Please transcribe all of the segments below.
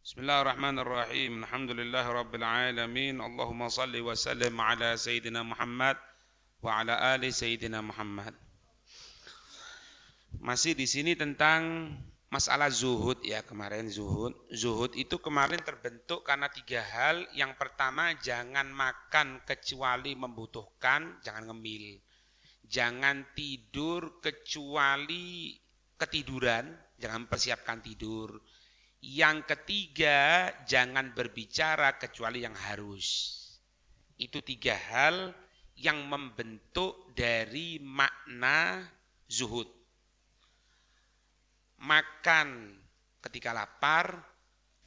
Bismillahirrahmanirrahim. Alhamdulillahi rabbil alamin. Allahumma salli wa sallim ala sayyidina Muhammad wa ala ali sayyidina Muhammad. Masih di sini tentang masalah zuhud ya, kemarin zuhud. Zuhud itu kemarin terbentuk karena 3 hal. Yang pertama, jangan makan kecuali membutuhkan, jangan ngemil. Jangan tidur kecuali ketiduran, jangan persiapkan tidur. Yang ketiga, jangan berbicara kecuali yang harus. Itu 3 hal yang membentuk dari makna zuhud. Makan ketika lapar,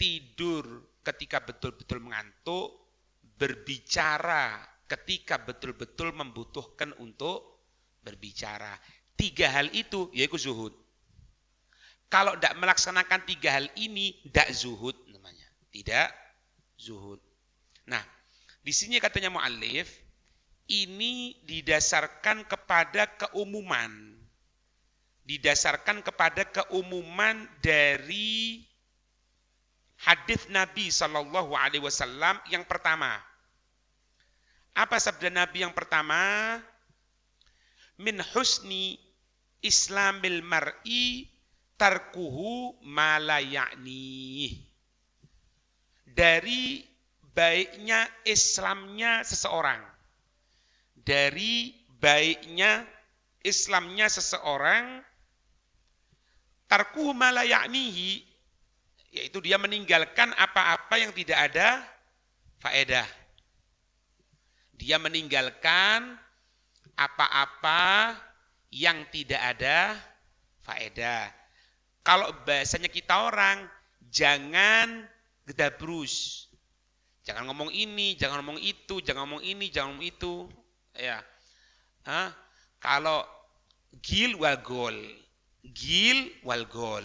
tidur ketika betul-betul mengantuk, berbicara ketika betul-betul membutuhkan untuk berbicara. 3 hal itu yaitu zuhud. Kalau tidak melaksanakan 3 hal ini, tidak zuhud namanya. Tidak zuhud. Nah, di sini katanya mu'allif, ini didasarkan kepada keumuman. Didasarkan kepada keumuman dari hadis Nabi SAW yang pertama. Apa sabda Nabi yang pertama? Min husni islamil mar'i tarkuhu ma la ya'ni. Dari baiknya Islamnya seseorang. Dari baiknya Islamnya seseorang, tarkuhu ma la ya'nihi, yaitu dia meninggalkan apa-apa yang tidak ada faedah. Dia meninggalkan apa-apa yang tidak ada faedah. Kalau bahasanya kita orang, jangan gedabrus. Jangan ngomong ini, jangan ngomong itu, jangan ngomong ini, jangan ngomong itu. Ya. Kalau gil wal gol. Gil wal gol.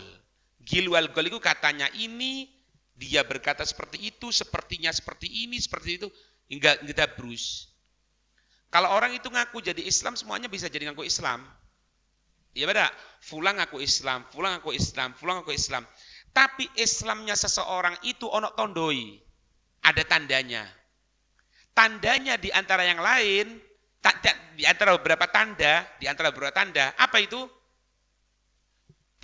Gil wal gol itu katanya ini, dia berkata seperti itu, sepertinya seperti ini, seperti itu, hingga gedabrus. Kalau orang itu ngaku jadi Islam, semuanya bisa jadi ngaku Islam. Ya beda, fulang aku Islam, fulang aku Islam, fulang aku Islam. Tapi Islamnya seseorang itu onok tondoi. Ada tandanya. Tandanya di antara yang lain, di antara beberapa tanda, apa itu?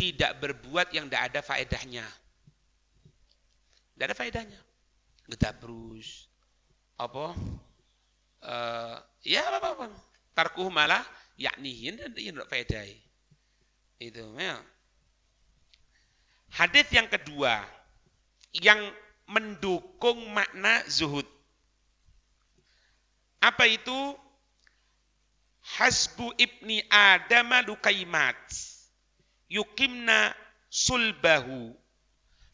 Tidak berbuat yang tidak ada faedahnya. Tidak ada faedahnya. Gedabrus. Apa? Ya apa-apa. Tarkuh malah yaknihin dan tidak faedai. Itu ya. Hadis yang kedua yang mendukung makna zuhud. Apa itu? Hasbu ibni adama lukaimat yukimna sulbahu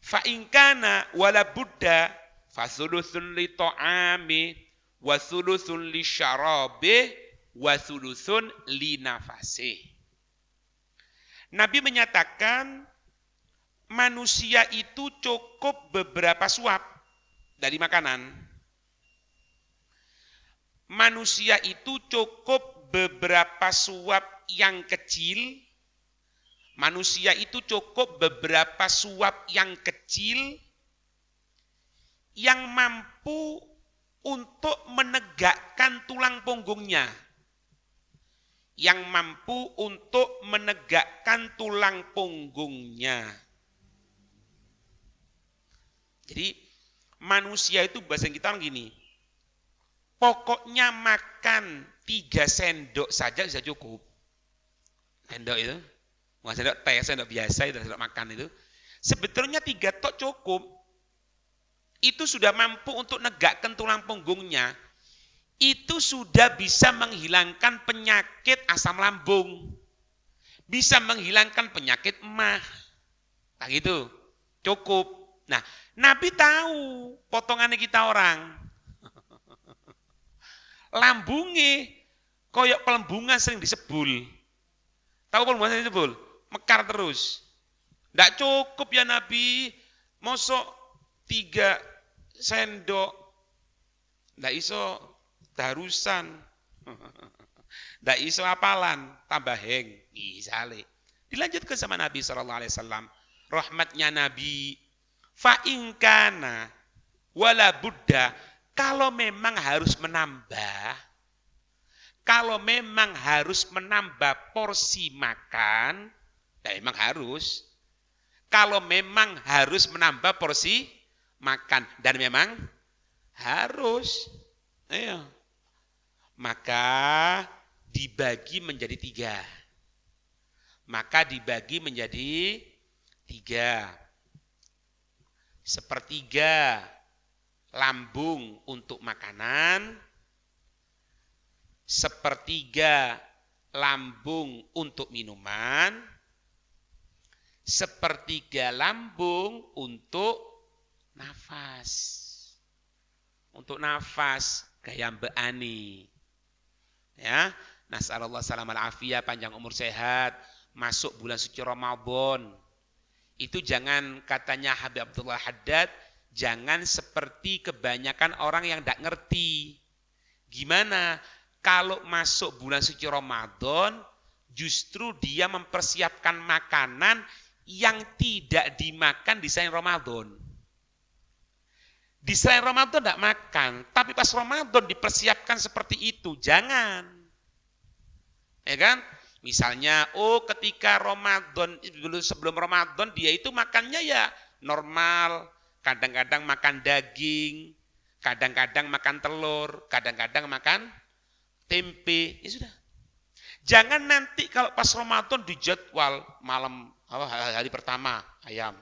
fa in kana wala budda fa thuluthun li ta'ami wa thuluthun li syarabi wa thuluthun li nafasih. Nabi menyatakan manusia itu cukup beberapa suap dari makanan. Manusia itu cukup beberapa suap yang kecil. Manusia itu cukup beberapa suap yang kecil yang mampu untuk menegakkan tulang punggungnya. Yang mampu untuk menegakkan tulang punggungnya. Jadi manusia itu bahasa kita orang gini, pokoknya makan 3 sendok saja bisa cukup. Sendok itu, bukan sendok teh, sendok biasa itu, sendok makan itu. Sebetulnya 3 tok cukup. Itu sudah mampu untuk menegakkan tulang punggungnya. Itu sudah bisa menghilangkan penyakit asam lambung. Bisa menghilangkan penyakit emah. Nah gitu, cukup. Nah, Nabi tahu potongannya kita orang. Lambungnya, koyok pelembungan sering disebul. Tahu pelembungan sering disebul? Mekar terus. Tidak cukup ya Nabi, mosok 3 sendok. Tidak iso darusan, tidak iso apalan, tambah heng, misalnya. Dilanjutkan sama Nabi SAW, rahmatnya Nabi, Fa ingkana wala buddha, kalau memang harus menambah, kalau memang harus menambah porsi makan, ya memang harus. Kalau memang harus menambah porsi makan, dan memang harus, ayo, maka dibagi menjadi 3. Maka dibagi menjadi 3. 1/3 lambung untuk makanan, 1/3 lambung untuk minuman, 1/3 lambung untuk nafas. Untuk nafas, gaya Mbak Ani. Ya, nasallallahu salam al-afiyah, panjang umur sehat, masuk bulan suci Ramadan. Itu jangan, katanya Habib Abdullah Haddad, jangan seperti kebanyakan orang yang tidak ngerti. Gimana? Kalau masuk bulan suci Ramadan, justru dia mempersiapkan makanan yang tidak dimakan di selain Ramadan. Di selain Ramadan tidak makan, tapi pas Ramadan dipersiapkan seperti itu. Jangan. Ya kan? Misalnya, ketika Ramadan, sebelum Ramadan dia itu makannya ya normal, kadang-kadang makan daging, kadang-kadang makan telur, kadang-kadang makan tempe, ya sudah. Jangan nanti kalau pas Ramadan dijadwal malam, hari pertama ayam,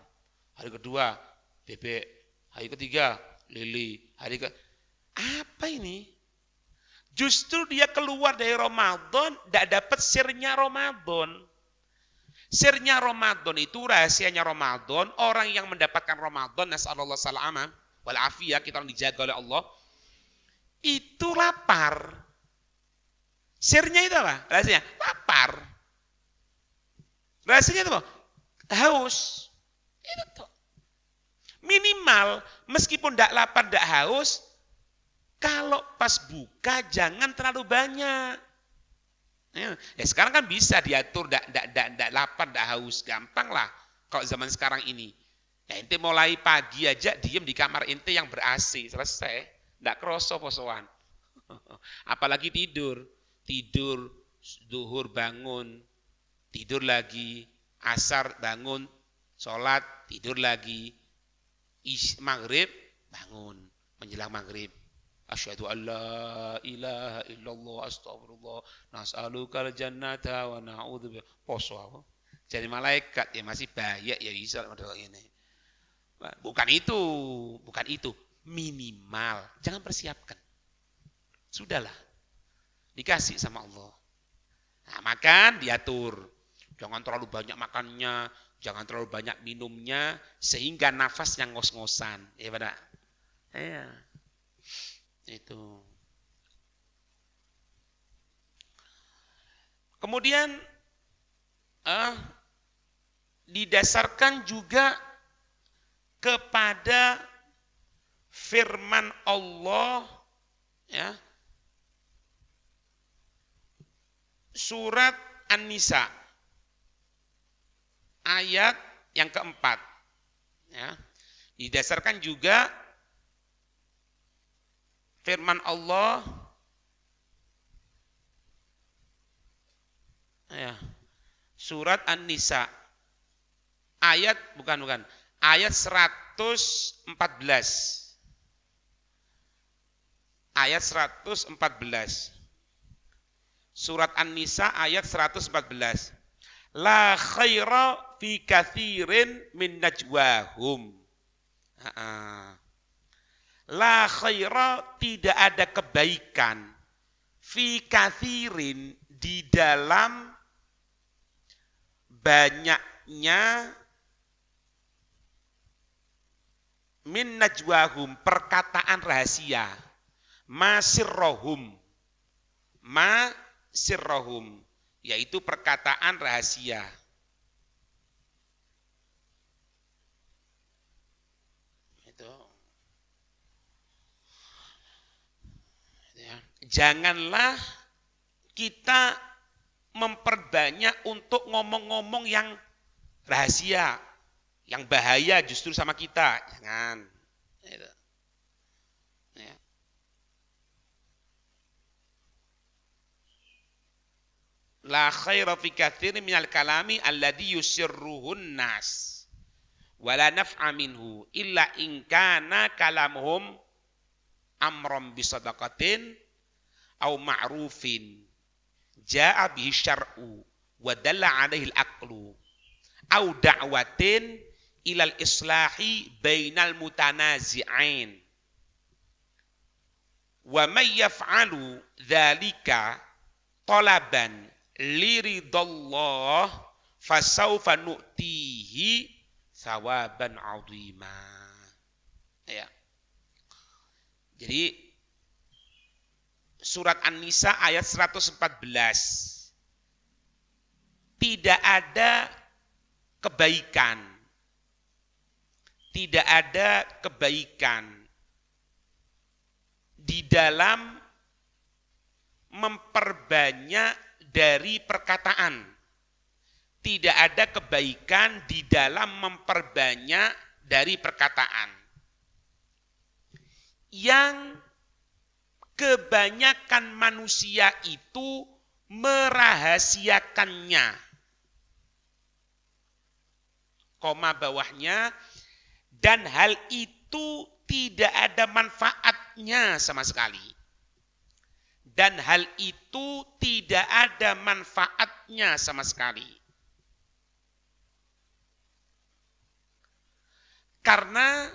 hari kedua bebek, hari ketiga lili, apa ini? Justru dia keluar dari Ramadan, tidak dapat sirnya Ramadan. Sirnya Ramadan itu, rahasianya Ramadan, orang yang mendapatkan Ramadan, nasallallahu salama wal afiyah, kita dijaga oleh Allah, itu lapar. Sirnya itu apa? Rahasianya lapar. Rahasianya itu apa? Haus. Itu tuh. Minimal, meskipun tidak lapar, tidak haus, kalau pas buka jangan terlalu banyak. Ya, sekarang kan bisa diatur, tidak lapar, tidak haus, gampang lah. Kalau zaman sekarang ini, ya ente mulai pagi aja diem di kamar ente yang ber-AC, selesai, tidak kroso posoan. Apalagi tidur zuhur bangun, tidur lagi, asar bangun, sholat, tidur lagi, maghrib bangun, menjelang maghrib. Asyhadu an la ilaha illallah astagfirullah nas'alukal jannata wa na'udzubika. Poso apa? Jadi malaikat ya masih banyak ya bisa model ini. Bukan itu, minimal. Jangan persiapkan. Sudahlah. Dikasih sama Allah. Nah, makan diatur. Jangan terlalu banyak makannya, jangan terlalu banyak minumnya sehingga nafasnya ngos-ngosan. Ya pada. Ya. Itu. Kemudian didasarkan juga kepada firman Allah, ya, surat An-Nisa ayat yang keempat, ya, didasarkan juga firman Allah, ya, surat An-Nisa ayat ayat 114. Ayat 114. Surat An-Nisa ayat 114. La khaira fi katsirin min najwahum. La khaira, tidak ada kebaikan, fi katsirin, di dalam banyaknya, min najwahum, perkataan rahasia, masirrohum, yaitu perkataan rahasia. Janganlah kita memperbanyak untuk ngomong-ngomong yang rahasia. Yang bahaya justru sama kita. Jangan. Itu. Ya. La khaira fi katsirin minal kalami alladhi yusirruhun nas. Wala naf'a minhu illa in kana kalamuhum amran bisadaqatin au ma'rufin jaa bihi syar'u wa dalla 'alaihi al-aqlu au da'watin ilal islahi bainal mutanazi'ain wa may yaf'alu dzalika talaban liridallah fasawfa nu'tihi sawaban 'azima. Ya. Jadi surat An-Nisa ayat 114. Tidak ada kebaikan. Tidak ada kebaikan di dalam memperbanyak dari perkataan. Tidak ada kebaikan di dalam memperbanyak dari perkataan. Yang kebanyakan manusia itu merahasiakannya. Koma bawahnya, dan hal itu tidak ada manfaatnya sama sekali. Dan hal itu tidak ada manfaatnya sama sekali. Karena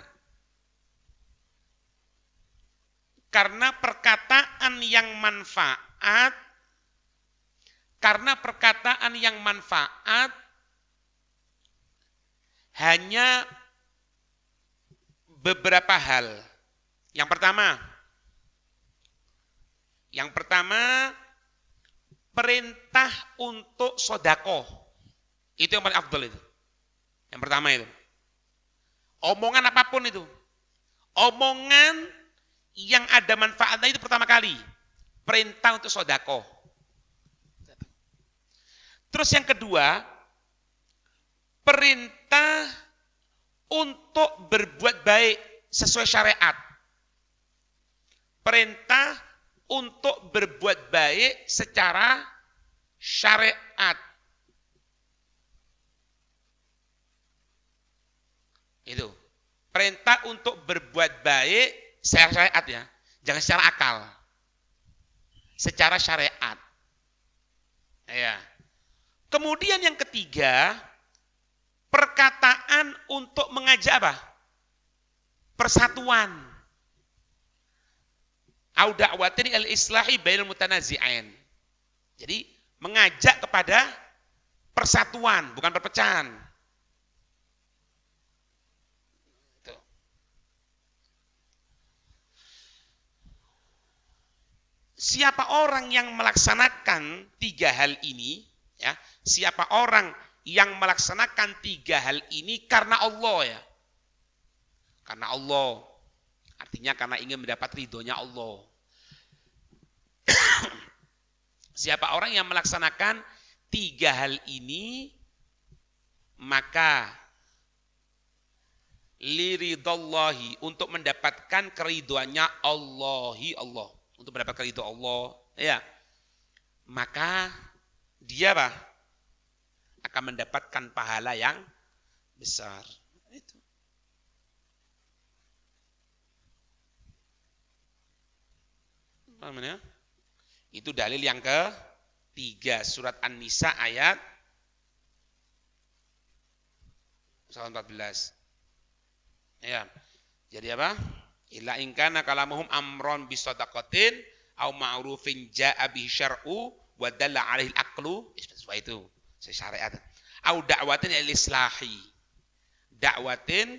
perkataan yang manfaat, hanya beberapa hal. Yang pertama, perintah untuk sedekah. Itu yang paling afdal itu. Yang pertama itu. Omongan apapun itu. Omongan yang ada manfaatnya itu pertama kali. Perintah untuk sedekah. Terus yang kedua, perintah untuk berbuat baik sesuai syariat. Perintah untuk berbuat baik secara syariat. Itu. Perintah untuk berbuat baik secara syariat ya. Jangan secara akal. Secara syariat. Ya. Kemudian yang ketiga, perkataan untuk mengajak apa? Persatuan. Au da'watin al-islahi bainal mutanazi'ain. Jadi mengajak kepada persatuan, bukan perpecahan. Itu. Siapa orang yang melaksanakan tiga hal ini, ya, siapa orang yang melaksanakan tiga hal ini karena Allah ya. Karena Allah. Artinya karena ingin mendapat ridhonya Allah. Siapa orang yang melaksanakan tiga hal ini, maka liridallahi, untuk mendapatkan keridhoannya Allah. Untuk mendapatkan ridho Allah, ya. Maka dia apa? Akan mendapatkan pahala yang besar. Itu. Paham ya? Itu dalil yang ketiga, surat An-Nisa ayat 114. Ya. Jadi apa? Illa in kana kalamuhum amron bisadaqatin au ma'rufin jaa bihi syar'u wa dalla 'alaihi al-aqlu. Itu syariat. Au da'watin il-islahi. Da'watin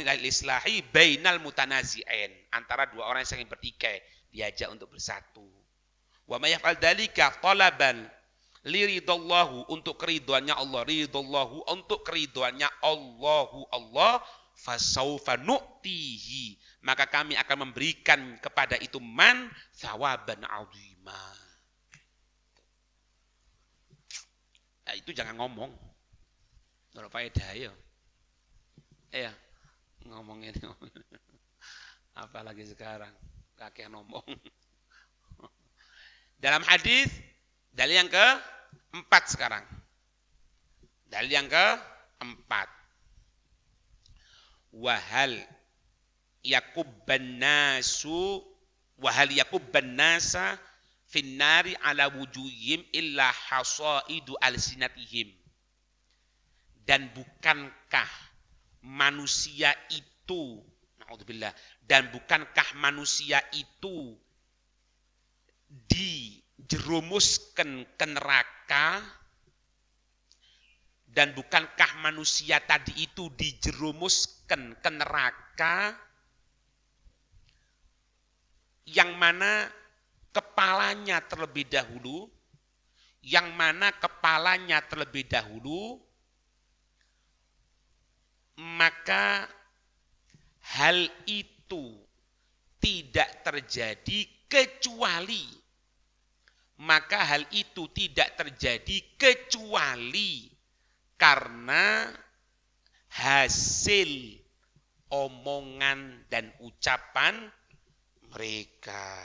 il-islahi bainal mutanazi'ain. Antara dua orang yang saling bertikai, diajak untuk bersatu. Wa may yaf'al dzalika talaban liridallahu, untuk keridhoannya Allah, ridallahu untuk keridhoannya Allah, fasaufa nu'tihi, maka kami akan memberikan kepada itu man thawaban 'azima. Nah, itu jangan ngomong. Ora faedah ya. Iya, ngomongin. Apalagi sekarang, kakek ngomong. Dalam hadis, dalil yang keempat sekarang. Dalil yang keempat. Wahal yakubban nasa finnari ala wujuhim illa hasaidu alsinatihim. Dan bukankah manusia itu, naudzubillah, dan bukankah manusia itu dijerumuskan ke neraka, dan bukankah manusia tadi itu dijerumuskan ke neraka yang mana kepalanya terlebih dahulu, maka hal itu tidak terjadi kecuali karena hasil omongan dan ucapan mereka.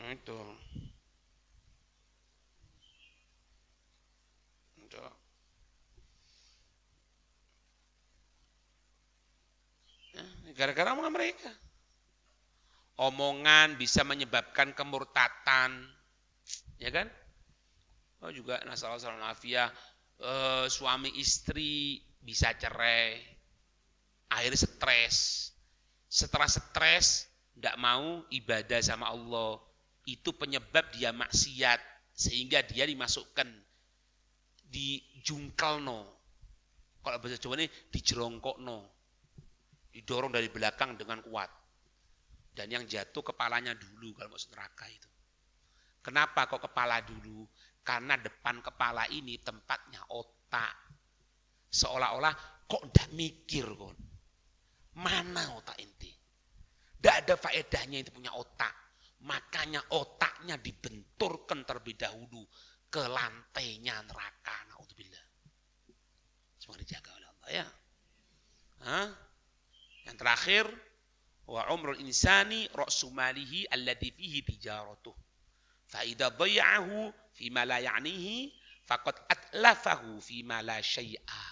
Itu. Gara-gara omongan mereka. Omongan bisa menyebabkan kemurtatan, ya kan? Oh juga nasallallahu suami istri bisa cerai, akhirnya stres. Setelah stres, tidak mau ibadah sama Allah, itu penyebab dia maksiat, sehingga dia dimasukkan, dijungkelno. Kalau bahasa Jawa ini dijerongkokno, didorong dari belakang dengan kuat. Dan yang jatuh kepalanya dulu kalau masuk neraka itu. Kenapa kok kepala dulu? Karena depan kepala ini tempatnya otak. Seolah-olah kok tidak mikir kon. Mana otak inti? Tidak ada faedahnya itu punya otak. Makanya otaknya dibenturkan terlebih dahulu ke lantainya neraka. Naudzubillah. Semoga dijaga oleh Allah ya. Yang terakhir, wa umrul insani ra'su malihi alladhi fihi tijaratuh. Fa idza dhayya'ahu fi ma la ya'nihi faqad atlafahu fi ma la syai'a.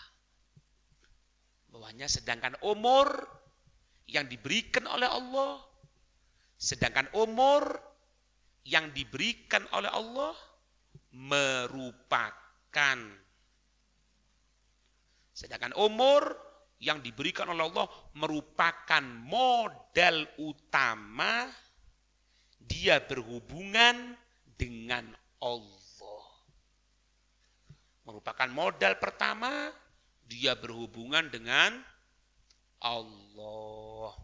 Bahwanya sedangkan umur yang diberikan oleh Allah, merupakan modal utama dia berhubungan dengan Allah. Merupakan modal pertama dia berhubungan dengan Allah.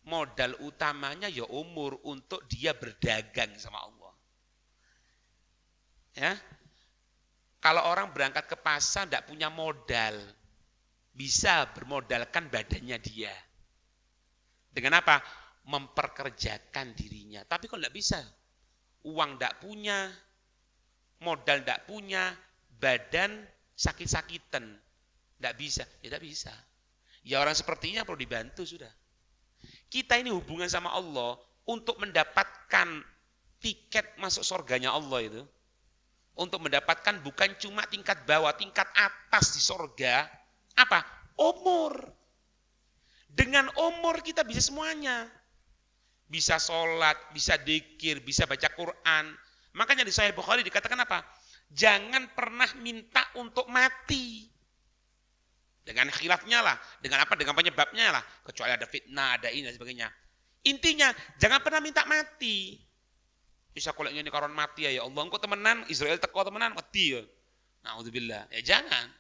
Modal utamanya ya umur untuk dia berdagang sama Allah. Ya. Kalau orang berangkat ke pasar tidak punya modal, bisa bermodalkan badannya dia. Dengan apa? Memperkerjakan dirinya. Tapi kalau tidak bisa, uang tidak punya, modal tidak punya, badan sakit-sakitan, tidak bisa, ya tidak bisa. Ya orang sepertinya perlu dibantu sudah. Kita ini hubungan sama Allah untuk mendapatkan tiket masuk surganya Allah itu. Untuk mendapatkan bukan cuma tingkat bawah, tingkat atas di surga. Apa? Umur. Dengan umur kita bisa semuanya. Bisa sholat, bisa dzikir, bisa baca Quran. Makanya di Sahih Bukhari dikatakan apa? Jangan pernah minta untuk mati. Dengan khilafnya lah. Dengan apa? Dengan penyebabnya lah. Kecuali ada fitnah, ada ini dan sebagainya. Intinya, jangan pernah minta mati. Bisa kalau ini karon mati ya Allah. Engkau temenan, Israel teko temenan, mati ya. Na'udzubillah. Ya jangan.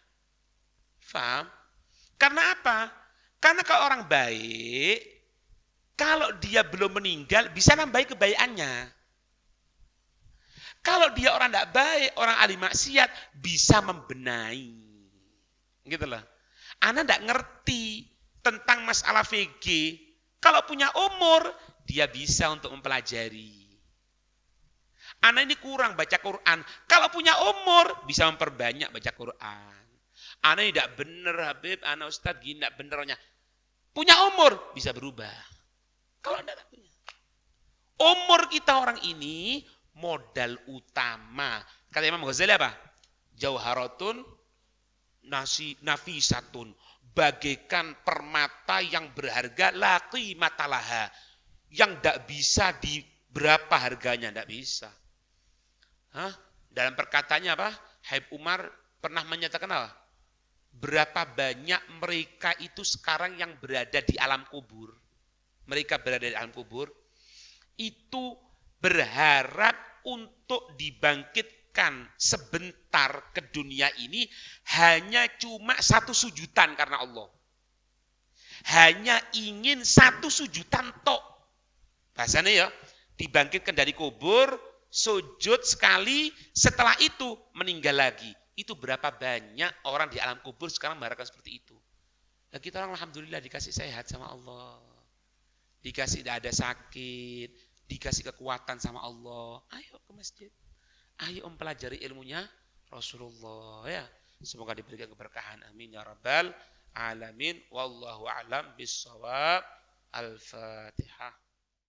Faham? Karena apa? Karena kalau orang baik, kalau dia belum meninggal, bisa nambahi kebaikannya. Kalau dia orang tidak baik, orang ahli maksiat, bisa membenahi. Gitu loh. Ana tidak ngerti tentang masalah VG. Kalau punya umur, dia bisa untuk mempelajari. Anak ini kurang baca Quran. Kalau punya umur, bisa memperbanyak baca Quran. Anak ini tidak benar, Habib, anak Ustadz gini, tidak benernya. Punya umur, bisa berubah. Kalau tidak punya. Umur kita orang ini, modal utama. Kata Imam Ghazali apa? Jauharatun nafisatun. Bagaikan permata yang berharga, laki matalaha. Yang tidak bisa di berapa harganya, tidak bisa. Hah? Dalam perkataannya apa? Habib Umar pernah menyatakan apa? Berapa banyak mereka itu sekarang yang berada di alam kubur. Mereka berada di alam kubur. Itu berharap untuk dibangkitkan sebentar ke dunia ini hanya cuma 1 sujudan karena Allah. Hanya ingin 1 sujudan tok. Bahasanya ya, dibangkitkan dari kubur, sujud sekali, setelah itu meninggal lagi. Itu berapa banyak orang di alam kubur sekarang mengharapkan seperti itu. Nah, kita orang alhamdulillah dikasih sehat sama Allah. Dikasih tidak ada sakit, dikasih kekuatan sama Allah. Ayo ke masjid. Ayo mempelajari ilmunya Rasulullah ya. Semoga diberikan keberkahan. Amin ya rabbal alamin. Wallahu a'lam bissawab. Al-Fatihah.